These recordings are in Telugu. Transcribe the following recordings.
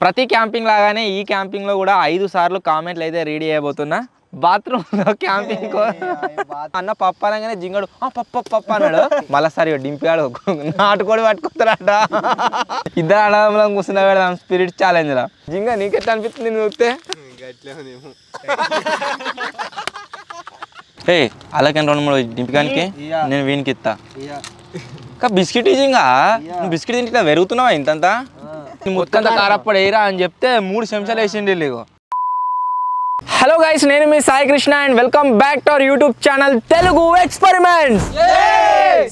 ప్రతి క్యాంపింగ్ లాగానే ఈ క్యాంపింగ్లో కూడా 5 సార్లు కామెంట్లు అయితే రీడ్ చేయబోతున్నా. బాత్రూంలో క్యాంపింగ్ అన్న పప్ప అనగానే జింగడు పప్ప అన్నాడు. మళ్ళీ సరే డింపాడు నాటుకోడి పట్టుకొస్తారట. ఇద్దరు అడగంలో కూర్చున్నా పెడదాం స్పిరిట్ ఛాలెంజ్లా. జింగ నీకెట్లా అనిపిస్తుంది నువ్వు చూస్తే? ఏ అలాగే 2-3 డింపికానికి నేను వీనికి ఇస్తా. బిస్కెట్ జింగా నువ్వు బిస్కెట్ తింటే పెరుగుతున్నావా ఇంతంతా? ముత్తంతా కారప్పడు వేయరా అని చెప్తే 3 చెంచాలు వేసిండి లేగో. హలో గైస్, నేను మీ Sai Krishna and welcome back to our YouTube channel Telugu experiments.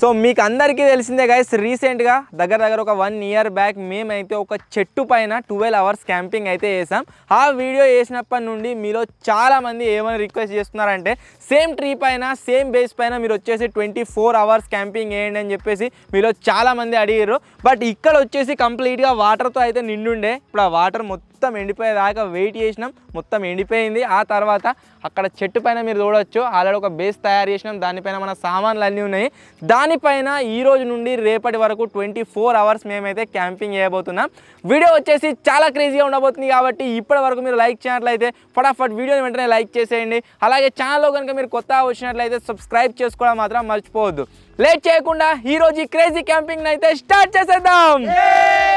So మీకు అందరికీ తెలిసిందే గైస్, రీసెంట్గా దగ్గర ఒక 1 year బ్యాక్ మేమైతే ఒక చెట్టు పైన 12 hours క్యాంపింగ్ అయితే చేసాం. ఆ వీడియో చేసినప్పటి నుండి మీలో చాలామంది ఏమైనా రిక్వెస్ట్ చేస్తున్నారంటే సేమ్ ట్రీ పైన సేమ్ బేస్ పైన మీరు వచ్చేసి 24 hours క్యాంపింగ్ వేయండి అని చెప్పేసి మీలో చాలామంది అడిగారు. బట్ ఇక్కడ వచ్చేసి కంప్లీట్గా వాటర్తో అయితే నిండుండే. ఇప్పుడు ఆ వాటర్ మొత్తం ఎండిపోయేదాకా వెయిట్ చేసినాం, మొత్తం ఎండిపోయింది. ఆ తర్వాత అక్కడ చెట్టు పైన మీరు చూడవచ్చు ఆల్రెడీ ఒక బేస్ తయారు చేసినాం. దానిపైన మన సామాన్లు అన్నీ ఉన్నాయి. దానిపైన ఈ రోజు నుండి రేపటి వరకు 24 hours మేమైతే క్యాంపింగ్ చేయబోతున్నాం. వీడియో వచ్చేసి చాలా క్రేజీగా ఉండబోతుంది. కాబట్టి ఇప్పటి వరకు మీరు లైక్ చేయనట్లయితే ఫటాఫట్ వీడియోని వెంటనే లైక్ చేసేయండి. అలాగే ఛానల్లో కనుక మీరు కొత్తగా వచ్చినట్లయితే సబ్స్క్రైబ్ చేసుకోవడం మాత్రం మర్చిపోవద్దు. లేట్ చేయకుండా ఈ రోజు ఈ క్రేజీ క్యాంపింగ్ అయితే స్టార్ట్ చేసేద్దాం.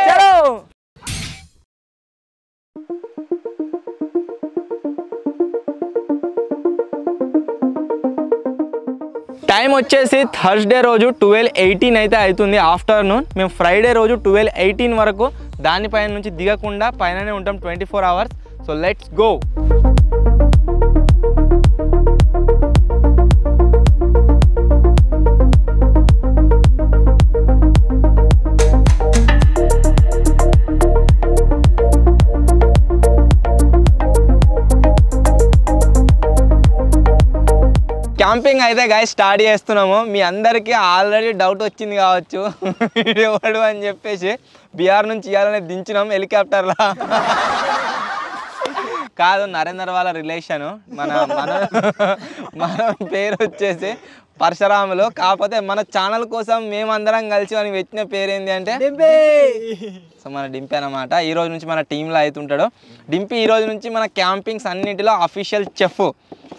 చలో. టైం వచ్చేసి థర్స్డే రోజు 12:18 అయితే అవుతుంది ఆఫ్టర్నూన్. మేము ఫ్రైడే రోజు 12:18 వరకు దానిపైన నుంచి దిగకుండా పైననే ఉంటాం 24 hours. So let's go. Camping అయితే గాయస్ స్టార్ట్ చేస్తున్నాము. మీ అందరికీ ఆల్రెడీ డౌట్ వచ్చింది కావచ్చు వీడియోడు అని చెప్పేసి. బీహార్ నుంచి ఇవ్వాలని దించినాం హెలికాప్టర్లా. కాదు, నరేందర్ వాళ్ళ రిలేషను. మన పేరు వచ్చేసి పరశురాములు. కాకపోతే మన ఛానల్ కోసం మేమందరం కలిసి అని పెట్టిన పేరు ఏంటి అంటే సో మన డింపి అనమాట. ఈ రోజు నుంచి మన టీంలో అవుతుంటాడు డింపి. ఈ రోజు నుంచి మన క్యాంపింగ్స్ అన్నింటిలో అఫీషియల్ చెఫ్.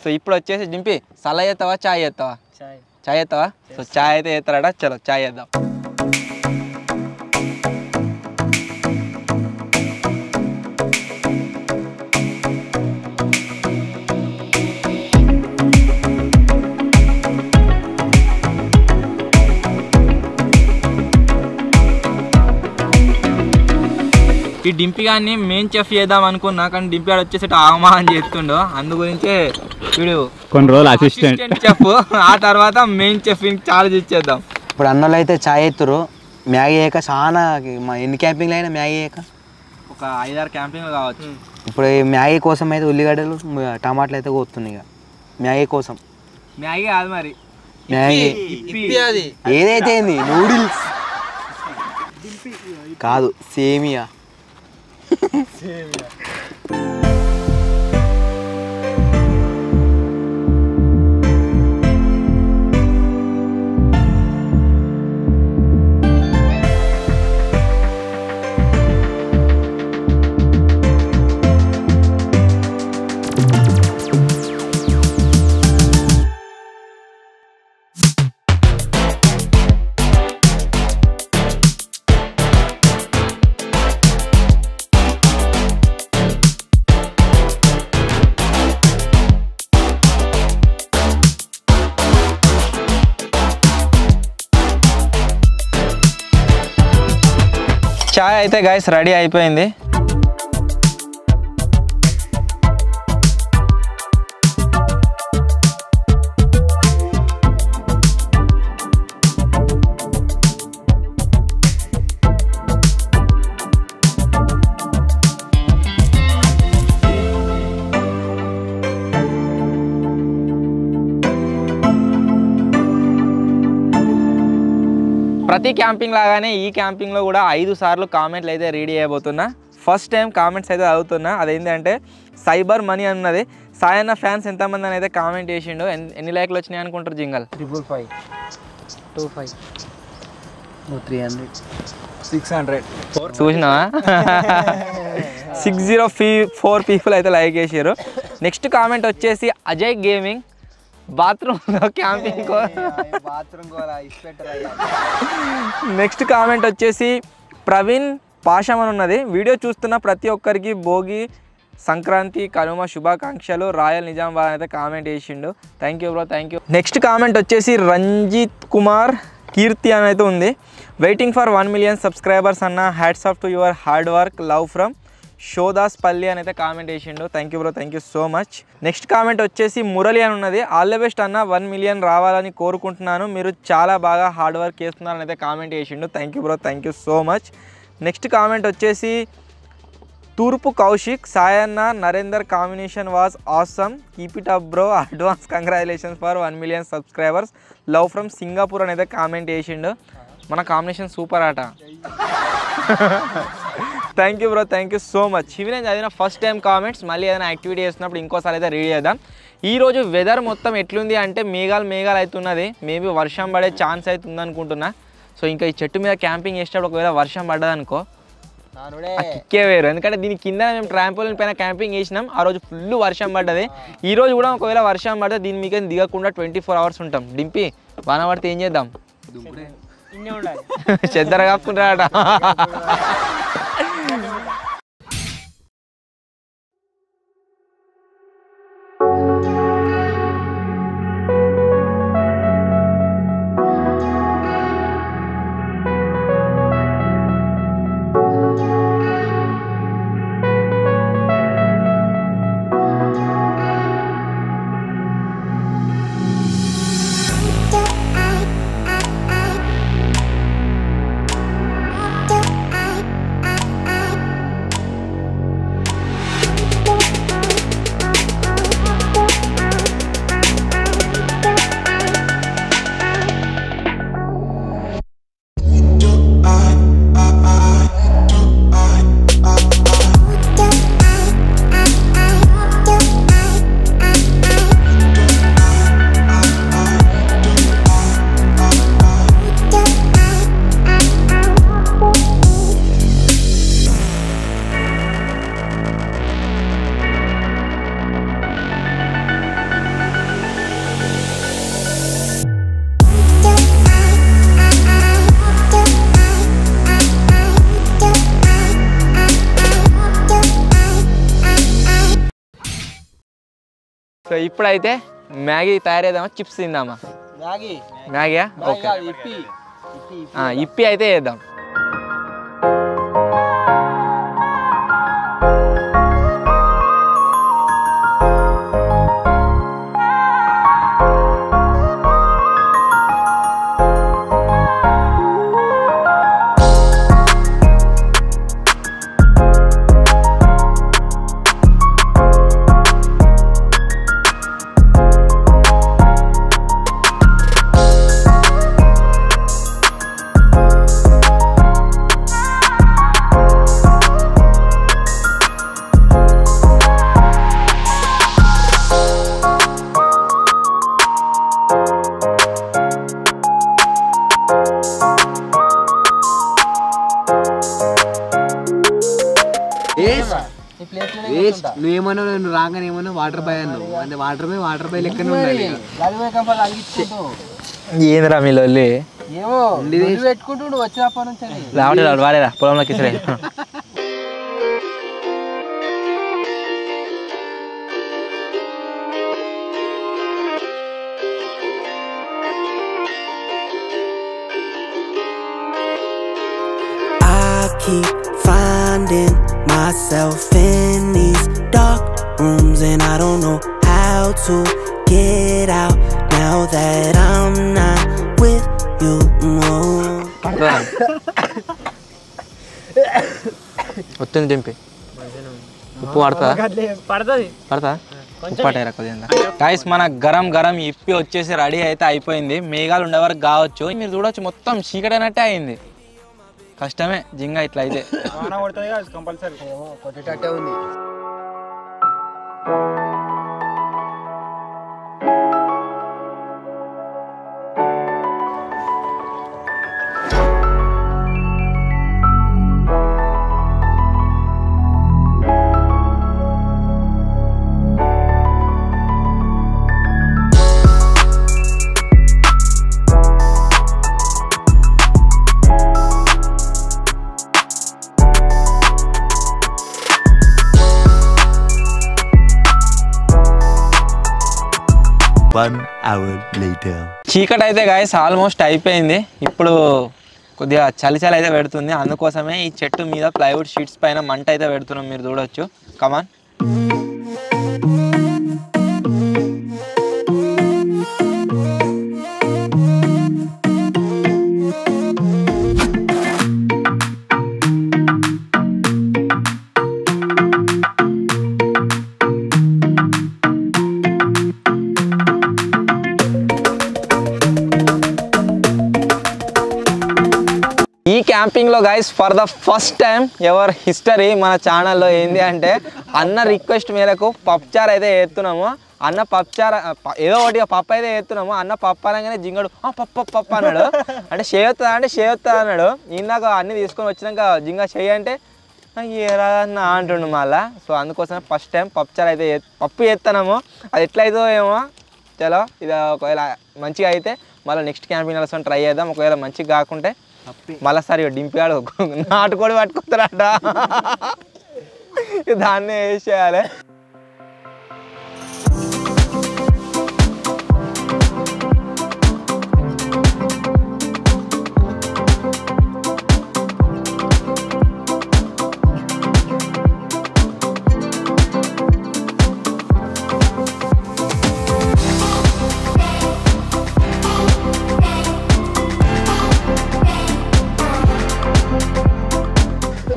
సో ఇప్పుడు వచ్చేసి డింపి సలా చేస్తావా చాయ్ చేస్తావా? చాయ్ చేస్తావా? సో చాయ్ అయితే చేస్తారట. చలో చాయ్ చేద్దాం. ఈ డింపి గారిని మెయిన్ చెఫ్ చేద్దాం అనుకున్నా, కానీ డింపి గారు వచ్చేసి ఆగమా అని చెప్తుండో. అందు గురించే వీడు కొన్ని రోజులు అసిస్టెంట్ చెఫ్, ఆ తర్వాత మెయిన్ చెఫ్ చార్జ్ ఇచ్చేద్దాం. ఇప్పుడు అన్నోళ్ళు అయితే చాయ్ ఎత్తురు. మ్యాగీ వేయక చాలా ఎన్ని క్యాంపింగ్లు అయినా మ్యాగీ వేయక ఒక 5-6 క్యాంపింగ్లు కావచ్చు. ఇప్పుడు ఈ మ్యాగీ కోసం అయితే ఉల్లిగడ్డలు టమాటాలు అయితే కోస్తున్నాయి. ఇక మ్యాగీ కోసం మ్యాగీ కాదు మరి, మ్యాగీ ఏదైతే నూడిల్స్ కాదు, సేమియా. చాయ్ అయితే గాయస్ రెడీ అయిపోయింది. ప్రతి క్యాంపింగ్ లాగానే ఈ క్యాంపింగ్లో కూడా 5 సార్లు కామెంట్లు అయితే రీడ్ చేయబోతున్నా. ఫస్ట్ టైం కామెంట్స్ అయితే చదువుతున్నా. అదేంటంటే సైబర్ మనీ అన్నది. సాయన్న ఫ్యాన్స్ ఎంతమంది అని అయితే కామెంట్ చేసిండు. ఎన్ని లైక్లు వచ్చినాయి అనుకుంటారు జింగల్? 555 25 300 600 చూసినావా? 604 పీపుల్ అయితే లైక్ చేశారు. నెక్స్ట్ కామెంట్ వచ్చేసి అజయ్ గేమింగ్ బాత్రూంలో క్యాంపింగ్. నెక్స్ట్ కామెంట్ వచ్చేసి ప్రవీణ్ పాషం అని ఉన్నది. వీడియో చూస్తున్న ప్రతి ఒక్కరికి భోగి సంక్రాంతి కనుమ శుభాకాంక్షలు రాయల్ నిజామాబాద్ అయితే కామెంట్ చేసిండు. Thank you bro, thank you. Next comment వచ్చేసి రంజిత్ కుమార్ కీర్తి అని అయితే ఉంది. వెయిటింగ్ ఫర్ 1 million సబ్స్క్రైబర్స్ అన్న, hats off to your hard work, love from Shodas Palli అని అయితే కామెంట్ చేసిండు. Thank you bro, thank you so much. Next comment వచ్చేసి మురళి అని ఉన్నది. ఆల్ ద బెస్ట్ అన్న, 1 million రావాలని కోరుకుంటున్నాను, మీరు చాలా బాగా హార్డ్ వర్క్ చేస్తున్నారని అయితే కామెంట్ చేసిండు. Thank you bro, thank you so much. Next comment వచ్చేసి తూర్పు Kaushik Sayanna Narender combination was awesome, keep it up bro, advance congratulations for 1 million subscribers, love from Singapore అని అయితే కామెంట్ చేసిండు. మన కాంబినేషన్ సూపర్ ఆట. Thank you bro, thank you so much. ఇవి నేను చదివిన ఫస్ట్ టైం కామెంట్స్. మళ్ళీ ఏదైనా యాక్టివిటీ చేస్తున్నప్పుడు ఇంకోసారి అయితే రీడ్ చేద్దాం. ఈరోజు వెదర్ మొత్తం ఎట్లుంది అంటే మేఘాలు అవుతున్నది. మేబీ వర్షం పడే ఛాన్స్ అవుతుంది అనుకుంటున్నా. సో ఇంకా ఈ చెట్టు మీద క్యాంపింగ్ చేసేటప్పుడు ఒకవేళ వర్షం పడ్డదనుకో కిక్కే వేరు. ఎందుకంటే దీని కింద మేము ట్రాంపోలిన్ పైన క్యాంపింగ్ చేసినాం. ఆ రోజు ఫుల్ వర్షం పడ్డది. ఈ రోజు కూడా ఒకవేళ వర్షం పడితే దీని మీద దిగకుండా 24 hours ఉంటాం. డింపి వాన పడితే ఏం చేద్దాం? చెద్దర కాపుకుంటారట. సో ఇప్పుడైతే మ్యాగీ తయారైదామా, చిప్స్ తిందామా? మ్యాగీయా? ఓకే, ఇప్పి అయితే వేద్దాం. నువ్వేమన్నా నువ్వు రాగానే ఏమన్నా వాటర్ బాయ్ అన్నావు. అంటే వాటర్ బాయ్ లెక్కనే ఉండాలి. ఏందిరా మీ లొల్లి? పెట్టుకుంటూ వచ్చినప్పటి నుంచి రావట్లేదు, వాడేరా పొలంలోకి సరే. Finding myself in these dark rooms and I don't know how to get out now that I'm not with you. వస్తుంది దింపి. ఉప్పు పడతా ఉప్పు పట్టారా కొద్దిగా. గైస్ మన గరం ఇప్పి వచ్చేసి రెడీ అయితే అయిపోయింది. మేఘాలు ఉండే వరకు కావచ్చు. మీరు చూడవచ్చు మొత్తం చీకటైనట్టే అయింది. కష్టమే జింగా ఇట్లా అయితే. కొట్టేటట్టే ఉంది. 1 hour later. చీకటి అయితే గాయస్ ఆల్మోస్ట్ అయిపోయింది. ఇప్పుడు కొద్దిగా చలి అయితే పెడుతుంది. అందుకోసమే ఈ చెట్టు మీద ప్లైవుడ్ షీట్స్ పైన మంట అయితే పెడుతున్నాం, మీరు చూడొచ్చు. కమాన్. ఈ క్యాంపింగ్లో guys for the first time ever history మన ఛానల్లో ఏంది అంటే అన్న రిక్వెస్ట్ మేరకు పప్చార్ అయితే వేస్తున్నాము. అన్న పప్చార్ ఏదో ఒకటి పప్పు అయితే వేస్తున్నాము. అన్న పప్పు అనగానే జింగడు పప్పు అన్నాడు. అంటే చేయొస్తుందా అంటే చేయొస్తుందా అన్నాడు. ఇందాక అన్నీ తీసుకొని వచ్చినాక జింగ చేయి అంటే ఏరాదన్న అంటుండు మళ్ళా. సో అందుకోసమే ఫస్ట్ టైం పప్చార్ అయితే పప్పు వేస్తున్నాము. అది ఎట్లయితే ఏమో చలో, ఇది ఒకవేళ మంచిగా అయితే మళ్ళీ నెక్స్ట్ క్యాంపింగ్ వెళ్ళి ట్రై చేద్దాం. ఒకవేళ మంచిగా కాకుంటే మళ్ళీ సార్ డింపిగాడు నాటుకోడి పట్టుకొస్తారట, దాన్నే వేసేయాలి.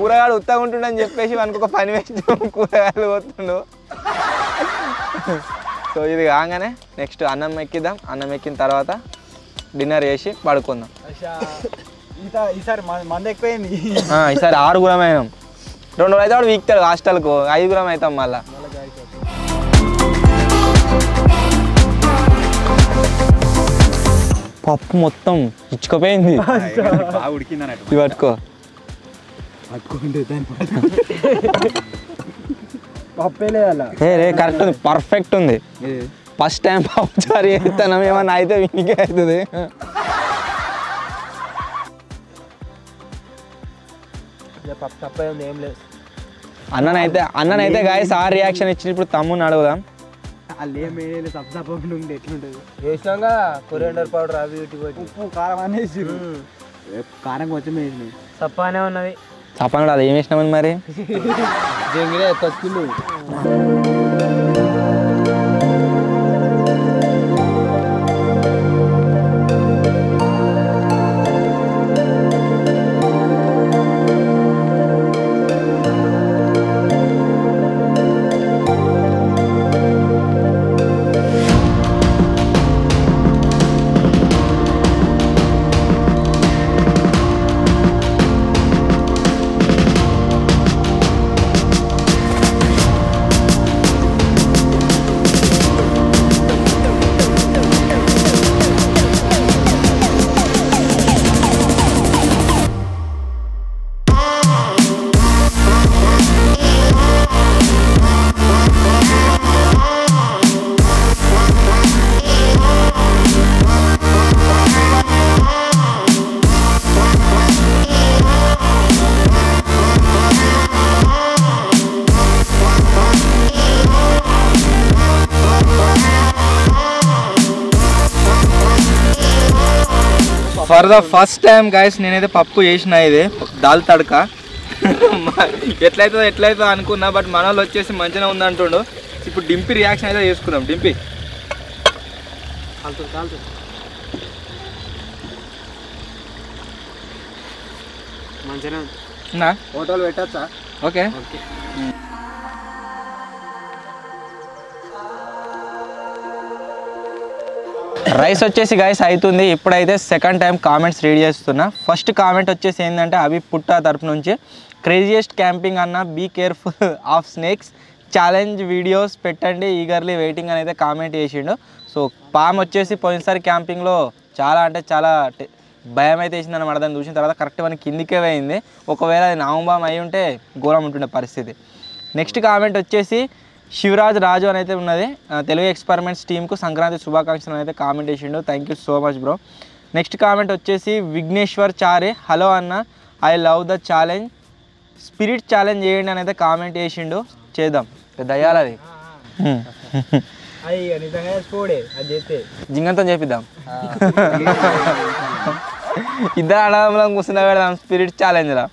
కూరగాయలు ఉత్తగా ఉంటుండని చెప్పేసి మనకు ఒక పని వేసి కూరగాయలు పోతుండు. సో ఇది కాగానే నెక్స్ట్ అన్నం ఎక్కిద్దాం. అన్నం ఎక్కిన తర్వాత డిన్నర్ చేసి పడుకుందాం. ఈసారి మంద ఎక్కువైంది. ఈసారి 6 అయినాం. 2 రోజులు అయితే వాడు వీక్తాడు హాస్టల్కు, 5 అవుతాం మళ్ళా. పప్పు మొత్తం ఇచ్చుకోపోయింది. ఇది పట్టుకో. కరెక్ట్ ఉంది, పర్ఫెక్ట్ ఉంది. ఫస్ట్ టైం పప్పు చారు చేస్తాను, ఏమన్నా అయితే వీనికే అవుతుంది. అన్ననైతే గాయస్ ఆ రియాక్షన్ ఇచ్చి ఇప్పుడు తమ్ముని అడుగుదాం. వేసినాక కొరియాండర్ పౌడర్ అవి ఉప్పు కారం అనేసి కారం కొంచెం వేసినాయి. సప్పానే ఉన్నది. చపాను అది ఏం వేసినామని మరి తక్కువ. For the first time guys నేనైతే పప్పు చేసిన, ఇది దాల్ తడక. ఎట్లయితే అనుకున్నా, బట్ మన వాళ్ళు వచ్చేసి మంచిగా ఉంది అంటుండు. ఇప్పుడు డింపి రియాక్షన్ అయితే చేసుకున్నాం. డింపి మంచిగా ఫోటోలు పెట్టచ్చా? ఓకే. రైస్ వచ్చేసి గైస్ అవుతుంది. ఇప్పుడైతే సెకండ్ టైం కామెంట్స్ రీడ్ చేస్తున్నా. ఫస్ట్ కామెంట్ వచ్చేసి ఏంటంటే అవి పుట్టా తరపు నుంచి, క్రేజియస్ట్ క్యాంపింగ్ అన్న, be careful of snakes, challenge videos పెట్టండి, ఈగర్లీ వెయిటింగ్ అని అయితే కామెంట్ చేసిండు. సో పామ్ వచ్చేసి పోయినసారి క్యాంపింగ్లో చాలా అంటే చాలా భయం అయితే వేసింది అన్నమాట. దాన్ని చూసిన తర్వాత కరెక్ట్ మనకి కిందికే పోయింది. ఒకవేళ అది నాంబామ్ అయి ఉంటే ఘోరం ఉంటుండే పరిస్థితి. నెక్స్ట్ కామెంట్ వచ్చేసి శివరాజ్ రాజు అని అయితే ఉన్నది. తెలుగు ఎక్స్పెరిమెంట్స్ టీంకు సంక్రాంతి శుభాకాంక్షలు అయితే కామెంట్ చేసిండు. Thank you so much bro. Next comment వచ్చేసి విఘ్నేశ్వర్ చారే, హలో అన్న, I love the challenge, spirit challenge చేయండి అని అయితే కామెంట్ చేసిండు. చేద్దాం, దయ్యాలది. అయ్యి నిజంగా స్పోడే అది చేస్తే జింగంతో చేపిద్దాం. ఇద్దరు అడగంలో కూర్చున్న పెడదాం స్పిరిట్ ఛాలెంజ్లా.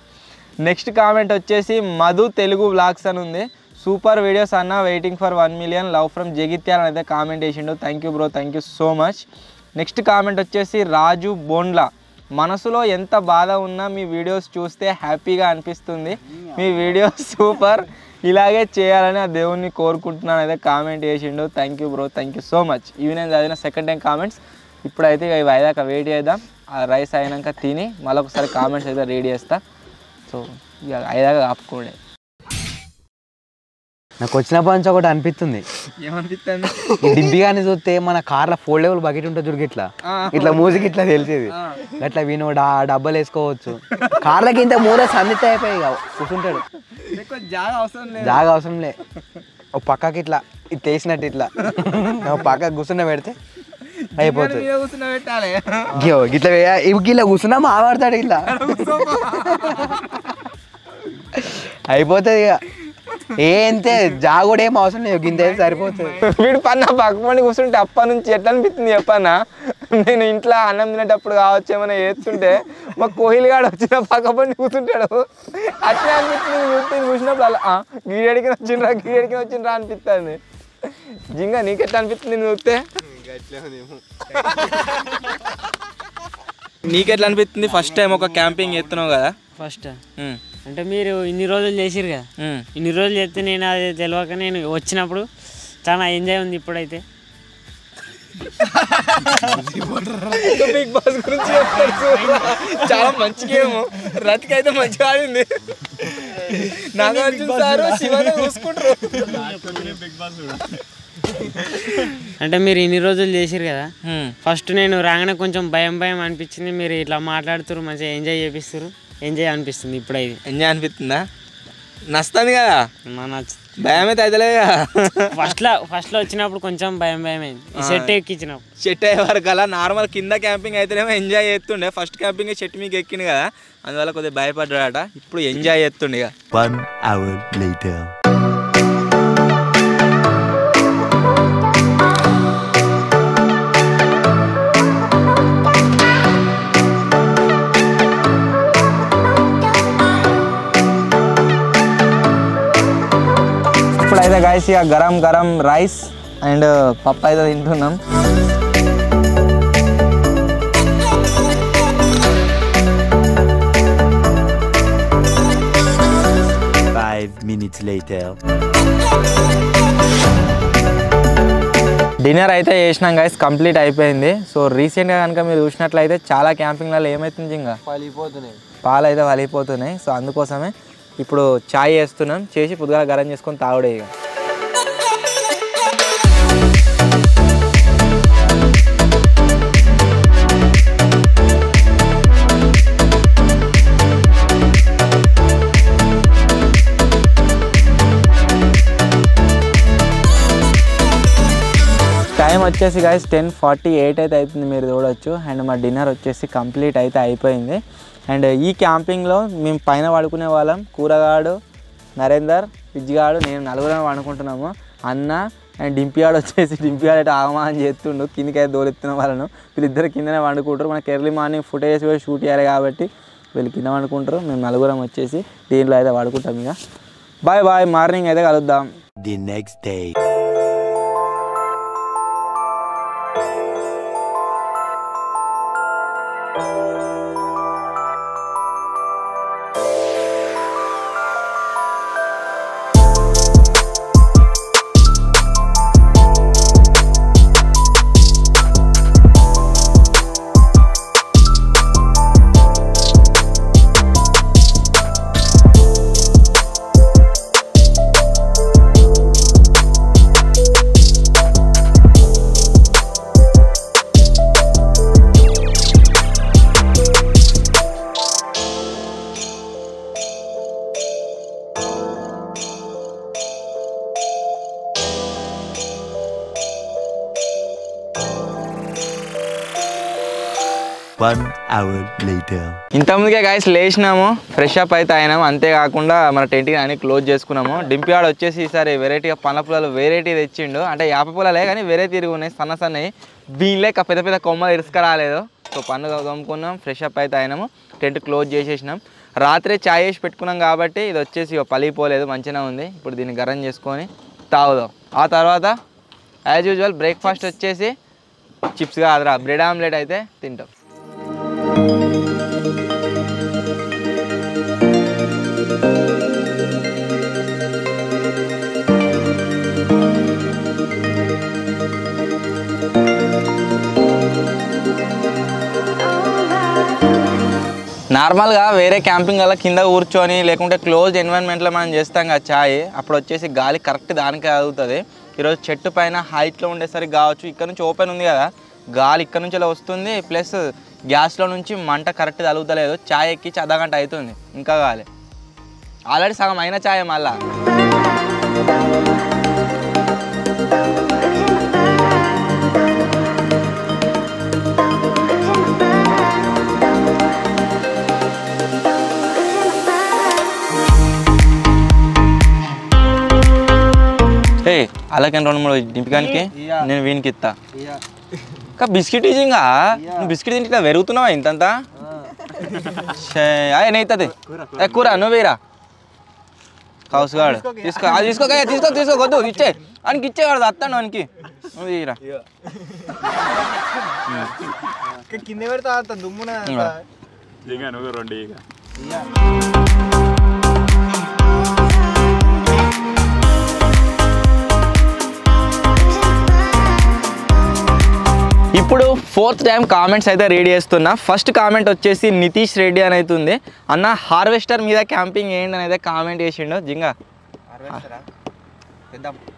నెక్స్ట్ కామెంట్ వచ్చేసి మధు తెలుగు వ్లాగ్స్ అని ఉంది. సూపర్ వీడియోస్ అన్న, waiting for 1 million, love from Jagtial అని అయితే కామెంట్ చేసిండు. Thank you bro, thank you so much. Next comment వచ్చేసి రాజు బోండ్లా, మనసులో ఎంత బాధ ఉన్నా మీ వీడియోస్ చూస్తే హ్యాపీగా అనిపిస్తుంది, మీ వీడియోస్ సూపర్, ఇలాగే చేయాలని ఆ దేవుణ్ణి కోరుకుంటున్నాను అయితే కామెంట్ చేసిండు. Thank you bro, thank you so much. ఇవి నేను చదివిన సెకండ్ టైం కామెంట్స్. ఇప్పుడైతే ఇవి అయ్యాక వెయిట్ చేద్దాం. ఆ రైస్ అయినాక తిని మళ్ళీ ఒకసారి కామెంట్స్ అయితే రెడీ చేస్తా. సో ఇక అయ్యాక ఆపుకోండి. నాకు వచ్చినప్పటి నుంచి ఒకటి అనిపిస్తుంది. ఏమనిపిస్తుంది? ఈ డింపిగాని చూస్తే మన కార్లో 4 level బకెట్ ఉంటుంది చూడు, ఇట్లా మూసికి ఇట్లా తెలిసేది అట్లా విను డబ్బాలు వేసుకోవచ్చు. కార్లకి ఇంత 3 సందిత అయిపోయి కూర్చుంటాడు, జాగా అవసరం లే. ఒక పక్కకి ఇట్లా ఇది వేసినట్టు ఇట్లా పక్కకి కూర్చున్న పెడితే అయిపోతుంది. ఇట్లా ఇలా కూర్చున్నా మాట్లాడతాడు ఇట్లా అయిపోతుంది. ఇక ఏంతే జాగుడు ఏం అవసరం లేదు, గింత సరిపోతుంది. వీడు పన్న పక్క పండి కూర్చుంటే అప్ప నుంచి ఎట్లా అనిపిస్తుంది చెప్పన్నా? నేను ఇంట్లో అన్నం తినేటప్పుడు కావచ్చు ఏమైనా చేస్తుంటే మా కోహిల్ గాడు వచ్చిన పక్క పండి కూర్చుంటాడు, అట్లా అనిపిస్తుంది. చూసినప్పుడు అలా గీడికి వచ్చిండ్రా అనిపిస్తుంది. జింగా నీకెట్లా అనిపిస్తుంది చూస్తే? నీకెట్లా అనిపిస్తుంది? ఫస్ట్ టైం ఒక క్యాంపింగ్ చేస్తున్నావు కదా? ఫస్ట్ అంటే మీరు ఇన్ని రోజులు చేసిరు కదా, ఇన్ని రోజులు చేస్తే నేను అది తెలియక నేను వచ్చినప్పుడు చాలా ఎంజాయ్ ఉంది. ఇప్పుడైతే బిగ్ బాస్ గురించి చాలా మంచి గేమ్, రతికి అయితే మంచిగా ఆడింది. నాగార్జున సార్ శివనే చూసుకుంటారు. అంటే మీరు ఇన్ని రోజులు చేసిరు కదా, ఫస్ట్ నేను రాగానే కొంచెం భయం అనిపించింది. మీరు ఇట్లా మాట్లాడుతున్నారు, మంచిగా ఎంజాయ్ చేపిస్తారు, ఎంజాయ్ అనిపిస్తుంది. ఇప్పుడైతే ఎంజాయ్ అనిపిస్తుందా? నచ్చుతుంది కదా? భయం అయితే అవుతలే. ఫస్ట్లో వచ్చినప్పుడు కొంచెం భయం అయింది. సెట్ ఎక్కించినప్పుడు చెట్టు అయ్యే వరకు అలా నార్మల్ కింద క్యాంపింగ్ అయితేనేమో ఎంజాయ్ చేస్తుండే. ఫస్ట్ క్యాంపింగ్ చెట్టు మీకు ఎక్కింది కదా, అందువల్ల కొద్దిగా భయపడ్డాడట. ఇప్పుడు ఎంజాయ్ చేస్తుండే. ఇక 1 hour later. ఇప్పుడైతే గాయస్ ఇక గరం రైస్ అండ్ పప్పు అయితే తింటున్నాం. minutes later. డిన్నర్ అయితే చేసినాం గైస్, కంప్లీట్ అయిపోయింది. సో రీసెంట్గా కనుక మీరు చూసినట్లయితే చాలా క్యాంపింగ్లలో ఏమవుతుంది ఇంకా పాలు అయితే వలిపోతున్నాయి. సో అందుకోసమే ఇప్పుడు చాయ్ చేస్తున్నాం, చేసి పొద్దుగా గరం చేసుకొని తాగుడే. ఇక టైం వచ్చేసి గైస్ 10:48 అయితే అవుతుంది, మీరు చూడవచ్చు. అండ్ మా డిన్నర్ వచ్చేసి కంప్లీట్ అయితే అయిపోయింది. అండ్ ఈ క్యాంపింగ్లో మేము పైన పడుకునే వాళ్ళం, కూరగాడు, నరేందర్, విజ్జిగాడు, నేను నలుగురం పడుకుంటున్నాము. అన్న అండ్ డింపియాడు వచ్చేసి డింపియాడు అయితే ఆగమానం చేస్తుండు, కిందికి అయితే దోలెత్తున్న వాళ్ళను. వీళ్ళిద్దరు కిందనే వండుకుంటారు. మనకి ఎర్లీ మార్నింగ్ ఫుటేజ్ కూడా షూట్ చేయాలి కాబట్టి వీళ్ళు కింద వండుకుంటారు, మేము నలుగురం వచ్చేసి దీంట్లో అయితే పడుకుంటాం. ఇక బాయ్ మార్నింగ్ అయితే కలుద్దాం. The next day. 1 hour later. ఇంతకుముందుకే గాయస్ లేచినాము, ఫ్రెష్ అప్ అయితే అయినాము. అంతేకాకుండా మన టెంట్కి అన్ని క్లోజ్ చేసుకున్నాము. డింపియాడ్ వచ్చేసి ఈసారి వెరైటీగా పండ్ల పొలాలు వెరైటీ తెచ్చిండు. అంటే యాప పొలాలే కానీ వెరైటీగా ఉన్నాయి, సన్నసన్నవి. వీళ్ళే పెద్ద పెద్ద కొమ్మలు ఇరుసుకురాలేదు. సో పండుగ తోముకున్నాం, ఫ్రెష్ అప్ అయితే అయినాము, టెంట్ క్లోజ్ చేసేసినాం. రాత్రే చాయ్ వేసి పెట్టుకున్నాం కాబట్టి ఇది వచ్చేసి పలిపోలేదు, మంచిగా ఉంది. ఇప్పుడు దీన్ని గరం చేసుకొని తాగుదాం. ఆ తర్వాత యాజ్ యూజువల్ బ్రేక్ఫాస్ట్ వచ్చేసి చిప్స్ కాదురా, బ్రెడ్ ఆమ్లెట్ అయితే తింటాం. నార్మల్గా వేరే క్యాంపింగ్ వల్ల కింద కూర్చొని లేకుంటే క్లోజ్ ఎన్విరాన్మెంట్లో మనం చేస్తాం కదా చాయ్, అప్పుడు వచ్చేసి గాలి కరెక్ట్ దానికే అవుతుంది. ఈరోజు చెట్టు పైన హైట్లో ఉండేసరికి కావచ్చు, ఇక్కడ నుంచి ఓపెన్ ఉంది కదా, గాలి ఇక్కడ నుంచి వస్తుంది, ప్లస్ గ్యాస్లో నుంచి మంట కరెక్ట్ తగులుతలేదు. చాయ్ ఎక్కించి అర్ధగంట అవుతుంది, ఇంకా గాలి ఆల్రెడీ సగం అయిన చాయ్ మళ్ళా. అలాగే 2-3 దింపడానికి నేను వీనికి ఇస్తా. బిస్కెట్ ఇజింగా నువ్వు బిస్కెట్ తింటే ఇట్లా పెరుగుతున్నావా ఇంతంతా? అవుతుంది కూర నువ్వు వేరా కౌసుగాడు తీసుకో, అది తీసుకోవద్దు, ఇచ్చే ఆయనకి ఇచ్చేవాడు, అత్తాను వానికి, నువ్వు తీరా. కింద పెడతా దుమ్మున. ఇప్పుడు 4th టైం కామెంట్స్ అయితే రీడ్ చేస్తున్నా. ఫస్ట్ కామెంట్ వచ్చేసి నితీష్ రెడ్డి అని అవుతుంది. అన్న హార్వెస్టర్ మీద క్యాంపింగ్ ఏంటి అని అయితే కామెంట్ చేసిండు. జింగా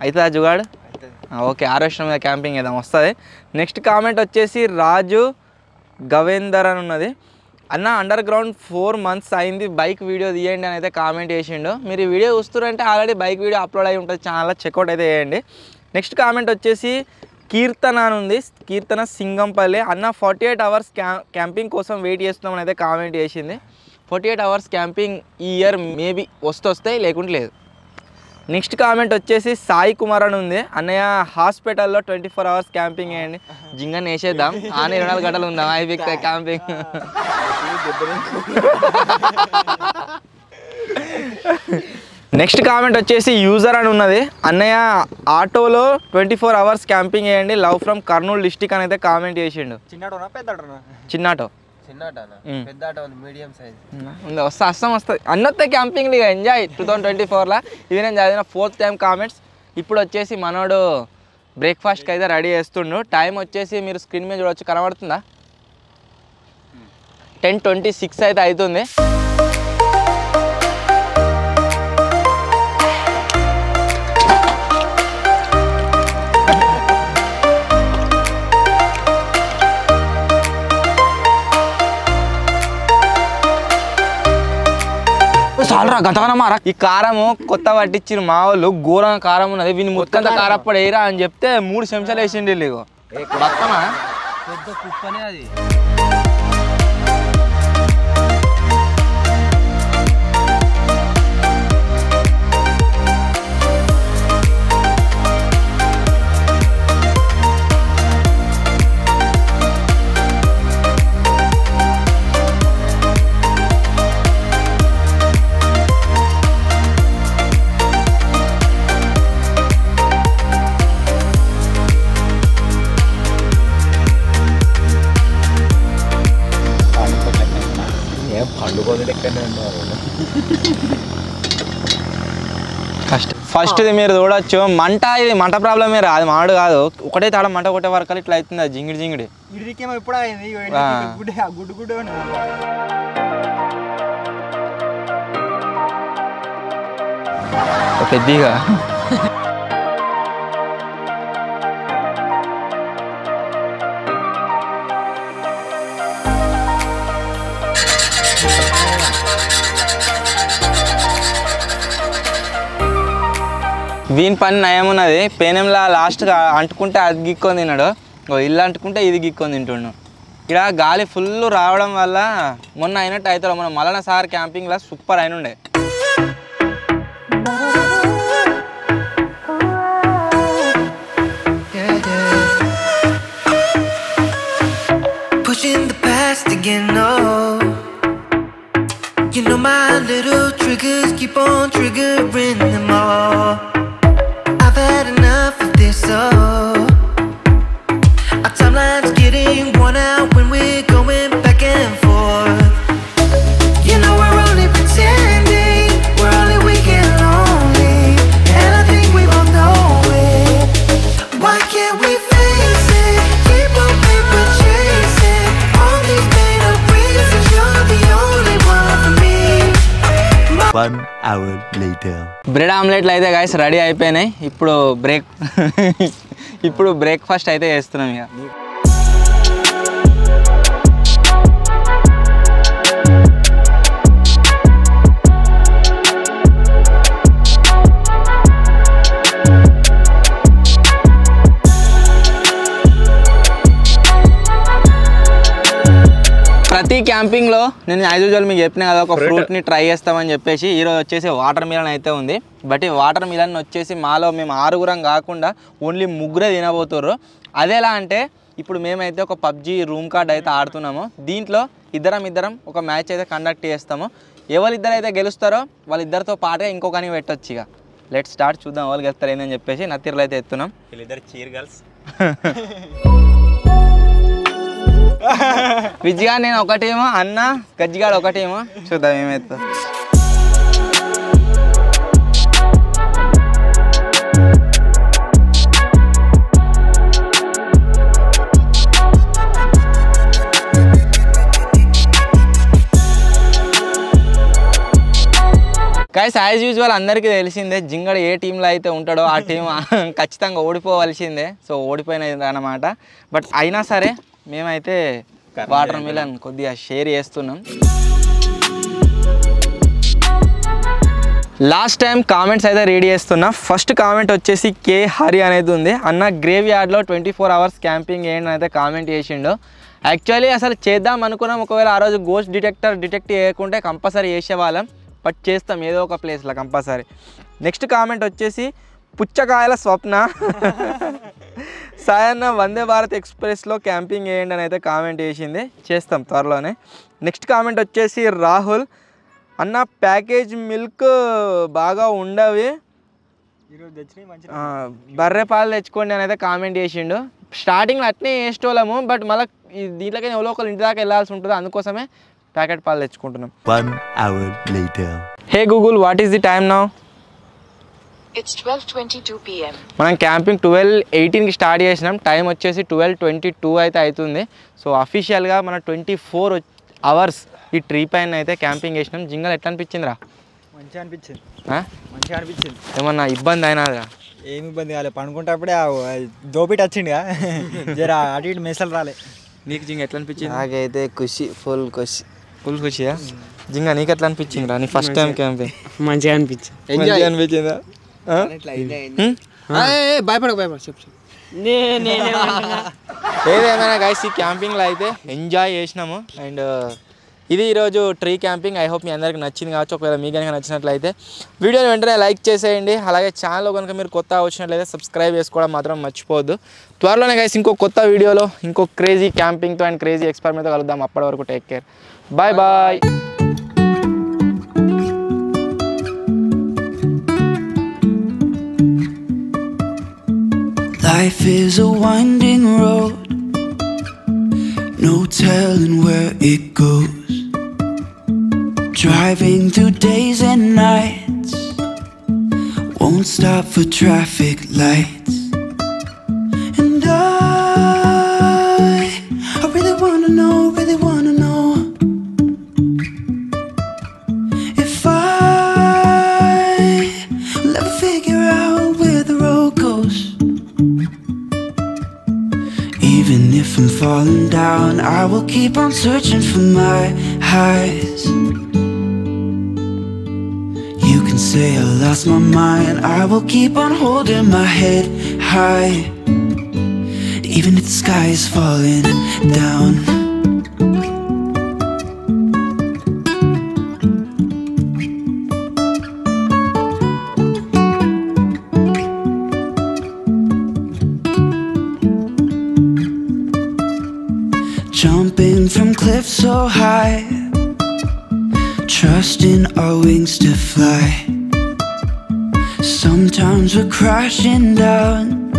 అవుతుందా జుగాడు? ఓకే, హార్వెస్టర్ మీద క్యాంపింగ్ వేద్దాం, వస్తుంది. నెక్స్ట్ కామెంట్ వచ్చేసి రాజు గవేందర్ అని ఉన్నది. అన్న అండర్ గ్రౌండ్ 4 months అయింది, బైక్ వీడియో తీయండి అని అయితే కామెంట్ చేసిండు. మీరు ఈ వీడియో చూస్తున్నారంటే ఆల్రెడీ బైక్ వీడియో అప్లోడ్ అయి ఉంటుంది ఛానల్లో, చెక్అవుట్ అయితే చేయండి. నెక్స్ట్ కామెంట్ వచ్చేసి కీర్తన అని ఉంది, కీర్తన సింగంపల్లి. అన్న 48 hours క్యాంపింగ్ కోసం వెయిట్ చేస్తున్నామని అయితే కామెంట్ చేసింది. 48 hours క్యాంపింగ్ ఈ ఇయర్ మేబీ వస్తాయి, లేకుంటే లేదు. నెక్స్ట్ కామెంట్ వచ్చేసి సాయి కుమార్ అని ఉంది. అన్నయ్య హాస్పిటల్లో 24 hours క్యాంపింగ్ వేయండి. జింగని వేసేద్దాం, ఆనే 24 గంటలు ఉందాం అయిపోయి క్యాంపింగ్. నెక్స్ట్ కామెంట్ వచ్చేసి యూజర్ అని ఉన్నది. అన్నయ్య ఆటోలో 24 hours క్యాంపింగ్ వేయండి, లవ్ ఫ్రమ్ కర్నూలు డిస్టిక్ అని అయితే కామెంట్ చేసిండు. చిన్నాటో వస్తుంది అన్నొస్తే క్యాంపింగ్ ఇక ఎంజాయ్ 2024లో. ఇది నేను చదివిన 4th టైం కామెంట్స్. ఇప్పుడు వచ్చేసి మనోడు బ్రేక్ఫాస్ట్కి అయితే రెడీ చేస్తుండు. టైం వచ్చేసి మీరు స్క్రీన్ మీద చూడవచ్చు, కనబడుతుందా? 10:26 అయితే అవుతుంది. చాలరా గతవన మారా. ఈ కారము కొత్త పట్టించిన మా వాళ్ళు, ఘోరంగా కారం ఉన్నది, వీని ముత్తంత కారప్పడు వేయరా అని చెప్తే 3 చెంచాలు వేసిండి. బత్తమా పెద్ద కుప్పనే అది. ఫస్ట్ది మీరు చూడొచ్చు, మంట, ఇది మంట ప్రాబ్లమే రా, అది మాడు కాదు. ఒకటే తాడ మంట కొట్టే వరకు ఇట్లా అవుతుంది, అది జింగిడి జింగిడి. పెద్దగా వీని పని నయమున్నది. పేనంలా లాస్ట్గా అంటుకుంటే అది గిక్కొని తిన్నాడు, ఇల్లు అంటుకుంటే ఇది గిక్కొని తింటుండు. ఇక్కడ గాలి ఫుల్ రావడం వల్ల మొన్న అయినట్టు అవుతారు. మన మలన సార్ క్యాంపింగ్లో సూపర్ అయినుండే. Pushing the past again, no. You know my little triggers keep on triggering them all. I've had enough of this, oh. Our timeline's getting worn out when we're going back and forth. You know we're only pretending, we're only weak and lonely, and I think we both know it. Why can't we face it? Keep on paper chasing all these made up reasons. You're the only one for me. 1 hour later. Bread ఆమ్లెట్లు అయితే గైస్ రెడీ అయిపోయినాయి. ఇప్పుడు బ్రేక్ఫాస్ట్ అయితే చేస్తున్నాం ఇక. ప్రతి క్యాంపింగ్లో నేను యాజ్ యూజువల్ మీకు చెప్పిన కదా ఒక ఫ్రూట్ని ట్రై చేస్తామని చెప్పేసి ఈరోజు వచ్చేసి వాటర్ మిలన్ అయితే ఉంది. బట్ ఈ వాటర్ మిలన్ వచ్చేసి మాలో మేము 6 కాకుండా ఓన్లీ 3 తినబోతుర్రు. అదేలా అంటే ఇప్పుడు మేమైతే ఒక పబ్జీ రూమ్ కార్డ్ అయితే ఆడుతున్నాము. దీంట్లో ఇద్దరం ఒక మ్యాచ్ అయితే కండక్ట్ చేస్తాము. ఎవరిద్దరు అయితే గెలుస్తారో వాళ్ళిద్దరితో పాటే ఇంకొకని పెట్టొచ్చు. ఇక లెట్ స్టార్ట్, చూద్దాం వాళ్ళు గెలుస్తారు ఏందని చెప్పేసి నత్తిర్లు అయితే ఎత్తున్నాం. వీళ్ళిద్దరు చీర్ గర్ల్స్. విజ్జిగా నేను ఒకటేమో, అన్న గజ్జిగాడు ఒకటేమో. చూద్దాం ఏమైతే. గైస్ యాజ్ యూజువల్ అందరికీ తెలిసిందే జింగడు ఏ టీంలో అయితే ఉంటాడో ఆ టీం ఖచ్చితంగా ఓడిపోవాల్సిందే. సో ఓడిపోయినది అన్నమాట. బట్ అయినా సరే మేమైతే వాటర్ మిలన్ కొద్దిగా షేర్ చేస్తున్నాం. లాస్ట్ టైం కామెంట్స్ అయితే రీడ్ చేస్తున్నా. ఫస్ట్ కామెంట్ వచ్చేసి కే హరి అనేది ఉంది. అన్న గ్రేవ్ యార్డ్లో 24 hours క్యాంపింగ్ ఏంటి అయితే కామెంట్ చేసిండు. యాక్చువల్లీ అసలు చేద్దాం అనుకున్నాం. ఒకవేళ ఆ రోజు గోస్ట్ డిటెక్ట్ చేయకుంటే కంపల్సరీ చేసేవాళ్ళం. బట్ చేస్తాం ఏదో ఒక ప్లేస్లో కంపల్సరీ. నెక్స్ట్ కామెంట్ వచ్చేసి పుచ్చకాయల స్వప్న. సాయన్న వందే భారత్ ఎక్స్ప్రెస్లో క్యాంపింగ్ వేయండి అని అయితే కామెంట్ చేసింది. చేస్తాం త్వరలోనే. నెక్స్ట్ కామెంట్ వచ్చేసి రాహుల్, అన్న ప్యాకేజ్ మిల్క్ బాగా ఉండవి, బర్రె పాలు తెచ్చుకోండి అని అయితే కామెంట్ చేసిండు. స్టార్టింగ్లో అట్నే వేసేటోళ్ళము. బట్ మళ్ళీ దీంట్లోకి ఎవరో ఒకరు ఇంటి దాకా వెళ్ళాల్సి ఉంటుంది. అందుకోసమే ప్యాకెట్ పాలు తెచ్చుకుంటున్నాం. 1 hour later. Hey Google, what is the time now? It's 12:22 p.m. మనం క్యాంపింగ్ 12:18కి స్టార్ట్ చేసినాం. టైం వచ్చేసి 12:22 అయితే అవుతుంది. సో అఫీషియల్గా మన 24 hours ఈ ట్రీ పైన అయితే క్యాంపింగ్ చేసినాం. జింగల్ ఎట్లా అనిపించిందిరా? మంచిగా అనిపించింది. మంచిగా అనిపించింది. ఏమన్నా ఇబ్బంది అయినారా? ఏమి ఇబ్బంది కాలేదు. పనుకుంటప్పుడే దోపిటి వచ్చిందిగా, జర అటు ఇటు మెసలు రాలే. నీకు జింగ ఎట్లా అనిపించింది? నాకైతే ఖుషి, ఫుల్ ఖుషియా? జింగ నీకు ఎట్లా అనిపించిందిరా నీ ఫస్ట్ టైం క్యాంపింగ్? మంచిగా అనిపించింది. మంచిగా అనిపించిందా? ఏదేమైనా గైస్ ఈ క్యాంపింగ్లో అయితే ఎంజాయ్ చేసినాము. అండ్ ఇది ఈరోజు ట్రీ క్యాంపింగ్. ఐ హోప్ మీ అందరికి నచ్చింది కావచ్చు. ఒకవేళ మీకు కనుక నచ్చినట్లయితే వీడియోని వెంటనే లైక్ చేసేయండి. అలాగే ఛానల్లో కనుక మీరు కొత్త వచ్చినట్లయితే సబ్స్క్రైబ్ చేసుకోవడం మాత్రం మర్చిపోవద్దు. త్వరలోనే గైస్ ఇంకో కొత్త వీడియోలో ఇంకో క్రేజీ క్యాంపింగ్తో అండ్ క్రేజీ ఎక్స్పెరిమెంట్తో కలుద్దాం. అప్పటి వరకు take care, bye bye. Life is a winding road, no telling where it goes. Driving through days and nights, won't stop for traffic lights. And I really wanna know if I'll ever figure out where the road goes. Even if I'm falling down, I will keep on searching for my highs. You can say I lost my mind, I will keep on holding my head high. Even if the sky is falling down. lift so high, trusting our wings to fly. Sometimes we're crashing down,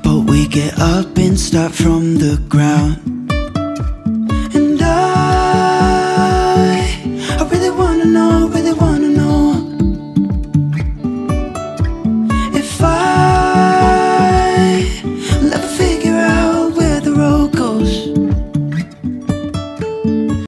but we get up and start from the ground.